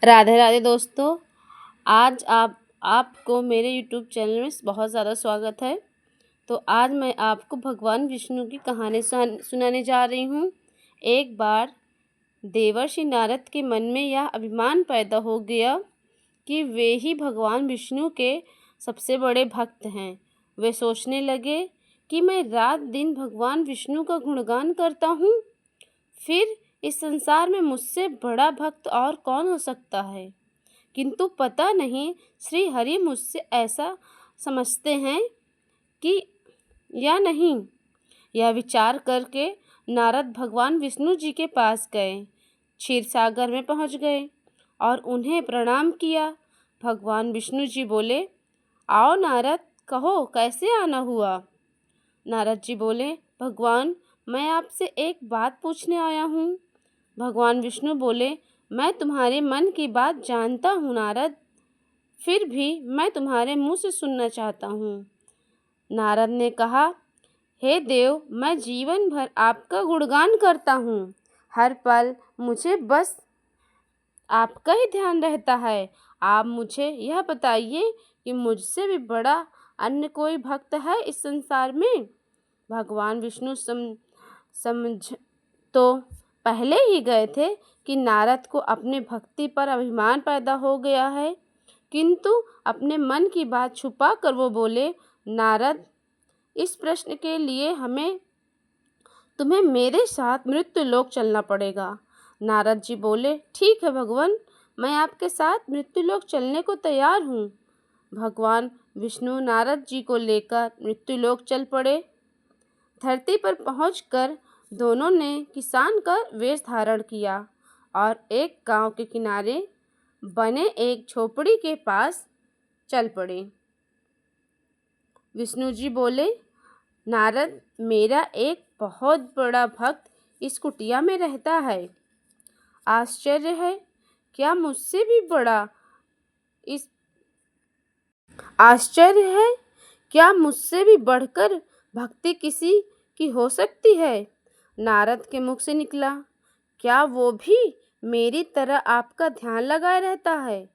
राधे राधे दोस्तों। आज आपको मेरे यूट्यूब चैनल में बहुत ज़्यादा स्वागत है। तो आज मैं आपको भगवान विष्णु की कहानी सुनाने जा रही हूँ। एक बार देवर्षि नारद के मन में यह अभिमान पैदा हो गया कि वे ही भगवान विष्णु के सबसे बड़े भक्त हैं। वे सोचने लगे कि मैं रात दिन भगवान विष्णु का गुणगान करता हूँ, फिर इस संसार में मुझसे बड़ा भक्त और कौन हो सकता है। किंतु पता नहीं श्री हरि मुझसे ऐसा समझते हैं कि या नहीं। यह विचार करके नारद भगवान विष्णु जी के पास गए, क्षीर सागर में पहुंच गए और उन्हें प्रणाम किया। भगवान विष्णु जी बोले, आओ नारद, कहो कैसे आना हुआ। नारद जी बोले, भगवान मैं आपसे एक बात पूछने आया हूँ। भगवान विष्णु बोले, मैं तुम्हारे मन की बात जानता हूँ नारद, फिर भी मैं तुम्हारे मुंह से सुनना चाहता हूँ। नारद ने कहा, हे देव, मैं जीवन भर आपका गुणगान करता हूँ। हर पल मुझे बस आपका ही ध्यान रहता है। आप मुझे यह बताइए कि मुझसे भी बड़ा अन्य कोई भक्त है इस संसार में। भगवान विष्णु समझ तो पहले ही गए थे कि नारद को अपने भक्ति पर अभिमान पैदा हो गया है, किंतु अपने मन की बात छुपा कर वो बोले, नारद, इस प्रश्न के लिए तुम्हें मेरे साथ मृत्यु लोक चलना पड़ेगा। नारद जी बोले, ठीक है भगवान, मैं आपके साथ मृत्यु लोक चलने को तैयार हूँ। भगवान विष्णु नारद जी को लेकर मृत्यु लोक चल पड़े। धरती पर पहुंचकर दोनों ने किसान का वेश धारण किया और एक गांव के किनारे बने एक झोपड़ी के पास चल पड़े। विष्णु जी बोले, नारद, मेरा एक बहुत बड़ा भक्त इस कुटिया में रहता है। आश्चर्य है, क्या मुझसे भी बड़ा इस आश्चर्य है क्या मुझसे भी बढ़कर भक्ति किसी की हो सकती है। नारद के मुख से निकला, क्या वो भी मेरी तरह आपका ध्यान लगाए रहता है।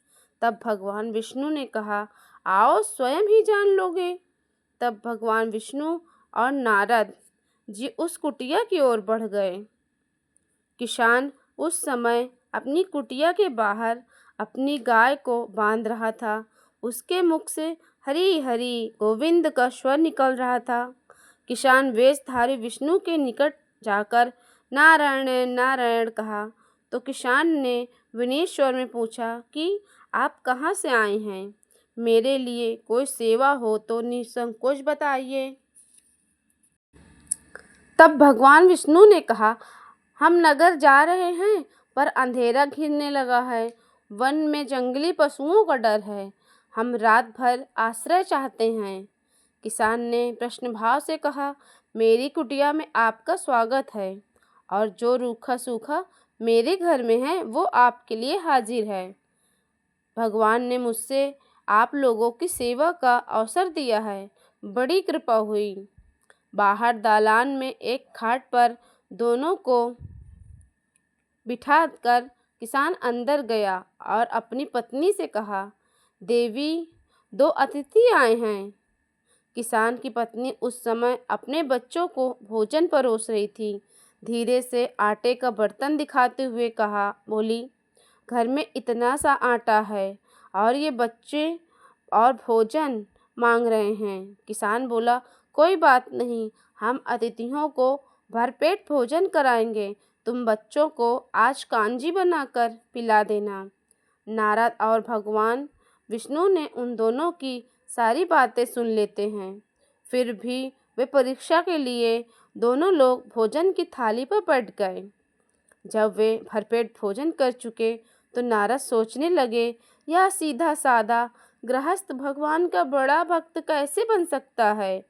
तब भगवान विष्णु ने कहा, आओ स्वयं ही जान लोगे। तब भगवान विष्णु और नारद जी उस कुटिया की ओर बढ़ गए। किसान उस समय अपनी कुटिया के बाहर अपनी गाय को बांध रहा था। उसके मुख से हरि हरि गोविंद का स्वर निकल रहा था। किसान वेशधारी विष्णु के निकट जाकर नारायण नारायण कहा तो किसान ने विनीत स्वर में पूछा कि आप कहाँ से आए हैं, मेरे लिए कोई सेवा हो तो निसंकोच बताइए। तब भगवान विष्णु ने कहा, हम नगर जा रहे हैं पर अंधेरा घिरने लगा है। वन में जंगली पशुओं का डर है। हम रात भर आश्रय चाहते हैं। किसान ने प्रश्न भाव से कहा, मेरी कुटिया में आपका स्वागत है और जो रूखा सूखा मेरे घर में है वो आपके लिए हाजिर है। भगवान ने मुझसे आप लोगों की सेवा का अवसर दिया है, बड़ी कृपा हुई। बाहर दालान में एक खाट पर दोनों को बिठाकर किसान अंदर गया और अपनी पत्नी से कहा, देवी, दो अतिथि आए हैं। किसान की पत्नी उस समय अपने बच्चों को भोजन परोस रही थी। धीरे से आटे का बर्तन दिखाते हुए बोली, घर में इतना सा आटा है और ये बच्चे और भोजन मांग रहे हैं। किसान बोला, कोई बात नहीं, हम अतिथियों को भरपेट भोजन कराएंगे। तुम बच्चों को आज कांजी बनाकर पिला देना। नारद और भगवान विष्णु ने उन दोनों की सारी बातें सुन लेते हैं। फिर भी वे परीक्षा के लिए दोनों लोग भोजन की थाली पर बैठ गए। जब वे भरपेट भोजन कर चुके तो नारद सोचने लगे, यह सीधा साधा गृहस्थ भगवान का बड़ा भक्त कैसे बन सकता है।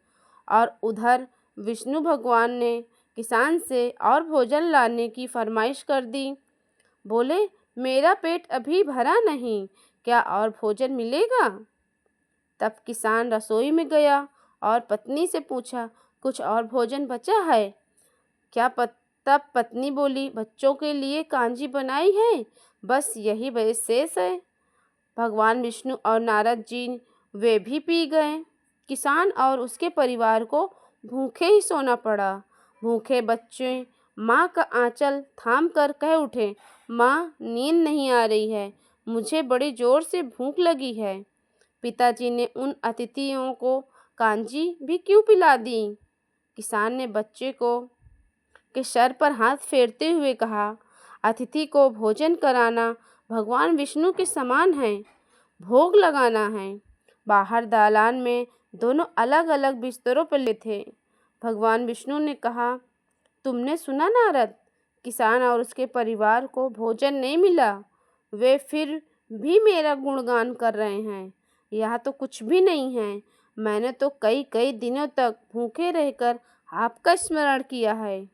और उधर विष्णु भगवान ने किसान से और भोजन लाने की फरमाइश कर दी। बोले, मेरा पेट अभी भरा नहीं, क्या और भोजन मिलेगा। तब किसान रसोई में गया और पत्नी से पूछा, कुछ और भोजन बचा है क्या। तब पत्नी बोली, बच्चों के लिए कांजी बनाई है, बस यही शेष है। भगवान विष्णु और नारद जी वे भी पी गए। किसान और उसके परिवार को भूखे ही सोना पड़ा। भूखे बच्चे माँ का आंचल थाम कर कह उठे, माँ नींद नहीं आ रही है, मुझे बड़ी जोर से भूख लगी है। पिताजी ने उन अतिथियों को कांजी भी क्यों पिला दी? किसान ने बच्चे को के सर पर हाथ फेरते हुए कहा, अतिथि को भोजन कराना भगवान विष्णु के समान है, भोग लगाना है। बाहर दालान में दोनों अलग अलग बिस्तरों पर ले थे। भगवान विष्णु ने कहा, तुमने सुना नारद, किसान और उसके परिवार को भोजन नहीं मिला, वे फिर भी मेरा गुणगान कर रहे हैं। यहाँ तो कुछ भी नहीं है, मैंने तो कई कई दिनों तक भूखे रहकर आपका स्मरण किया है।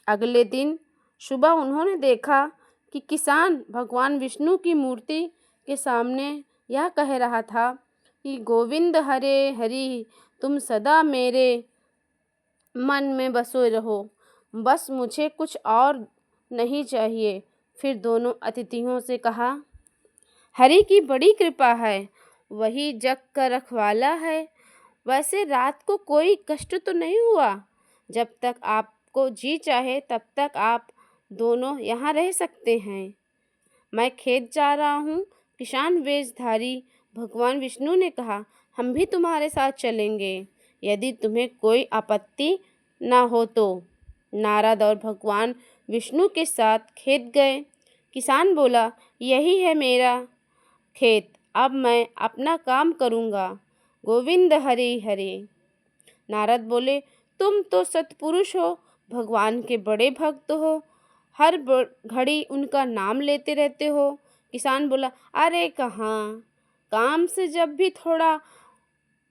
अगले दिन सुबह उन्होंने देखा कि किसान भगवान विष्णु की मूर्ति के सामने यह कह रहा था कि गोविंद हरे हरि, तुम सदा मेरे मन में बसोए रहो, बस मुझे कुछ और नहीं चाहिए। फिर दोनों अतिथियों से कहा, हरि की बड़ी कृपा है, वही जग का रखवाला है। वैसे रात को कोई कष्ट तो नहीं हुआ? जब तक आपको जी चाहे तब तक आप दोनों यहाँ रह सकते हैं। मैं खेत जा रहा हूँ। किसान वेशधारी भगवान विष्णु ने कहा, हम भी तुम्हारे साथ चलेंगे, यदि तुम्हें कोई आपत्ति ना हो तो। नारद और भगवान विष्णु के साथ खेत गए। किसान बोला, यही है मेरा खेत, अब मैं अपना काम करूँगा, गोविंद हरि हरि। नारद बोले, तुम तो सत्पुरुष हो, भगवान के बड़े भक्त हो, हर घड़ी उनका नाम लेते रहते हो। किसान बोला, अरे कहाँ, काम से जब भी थोड़ा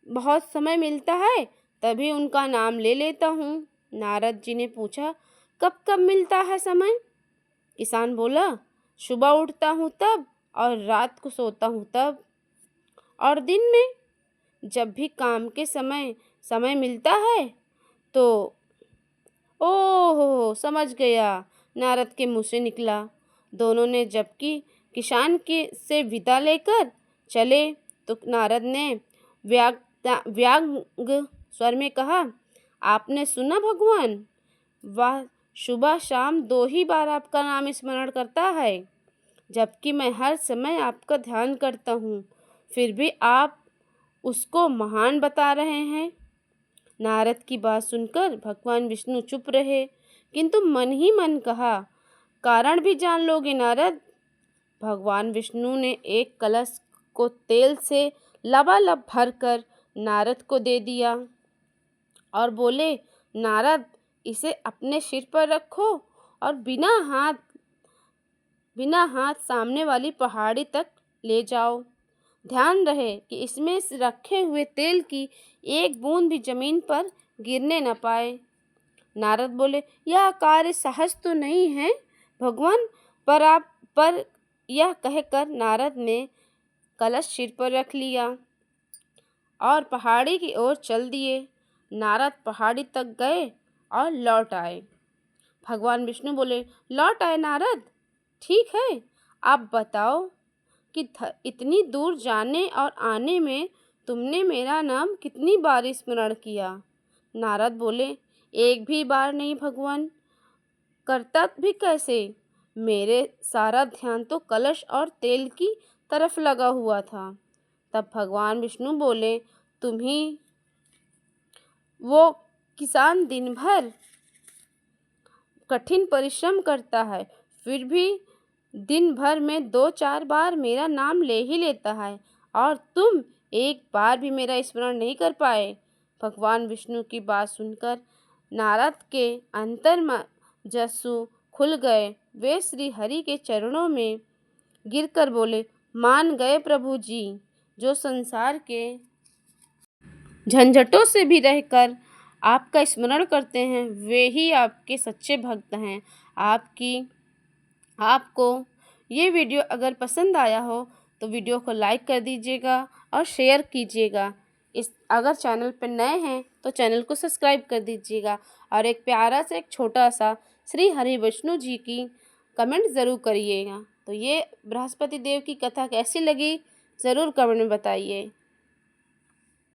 बहुत समय मिलता है तभी उनका नाम ले लेता हूँ। नारद जी ने पूछा, कब कब मिलता है समय? किसान बोला, सुबह उठता हूँ तब और रात को सोता हूँ तब। और दिन में? जब भी काम के समय मिलता है तो। ओहो, समझ गया, नारद के मुँह से निकला। दोनों ने जबकि किसान के से विदा लेकर चले तो नारद ने व्यंग स्वर में कहा, आपने सुना भगवान, वह सुबह शाम 2 ही बार आपका नाम स्मरण करता है, जबकि मैं हर समय आपका ध्यान करता हूँ, फिर भी आप उसको महान बता रहे हैं। नारद की बात सुनकर भगवान विष्णु चुप रहे, किंतु मन ही मन कहा, कारण भी जान लोगे नारद? भगवान विष्णु ने एक कलश को तेल से लबालब भरकर नारद को दे दिया और बोले, नारद, इसे अपने सिर पर रखो और बिना हाथ सामने वाली पहाड़ी तक ले जाओ। ध्यान रहे कि इसमें से रखे हुए तेल की एक बूंद भी जमीन पर गिरने न पाए। नारद बोले, यह कार्य सहज तो नहीं है भगवान, पर यह कहकर नारद ने कलश सिर पर रख लिया और पहाड़ी की ओर चल दिए। नारद पहाड़ी तक गए और लौट आए। भगवान विष्णु बोले, लौट आए नारद, ठीक है, आप बताओ कि इतनी दूर जाने और आने में तुमने मेरा नाम कितनी बार स्मरण किया? नारद बोले, एक भी बार नहीं भगवान, करता भी कैसे? मेरे सारा ध्यान तो कलश और तेल की तरफ लगा हुआ था। तब भगवान विष्णु बोले, तुम्ही वो किसान दिन भर कठिन परिश्रम करता है, फिर भी दिन भर में 2-4 बार मेरा नाम ले ही लेता है, और तुम एक बार भी मेरा स्मरण नहीं कर पाए। भगवान विष्णु की बात सुनकर नारद के अंतर्मजस्सु खुल गए। वे श्री हरि के चरणों में गिरकर बोले, मान गए प्रभु जी, जो संसार के झंझटों से भी रहकर आपका स्मरण करते हैं, वे ही आपके सच्चे भक्त हैं। आपको ये वीडियो अगर पसंद आया हो तो वीडियो को लाइक कर दीजिएगा और शेयर कीजिएगा। अगर चैनल पर नए हैं तो चैनल को सब्सक्राइब कर दीजिएगा और एक प्यारा सा एक छोटा सा श्री हरि विष्णु जी की कमेंट ज़रूर करिएगा। तो ये बृहस्पति देव की कथा कैसी लगी ज़रूर कमेंट में बताइए।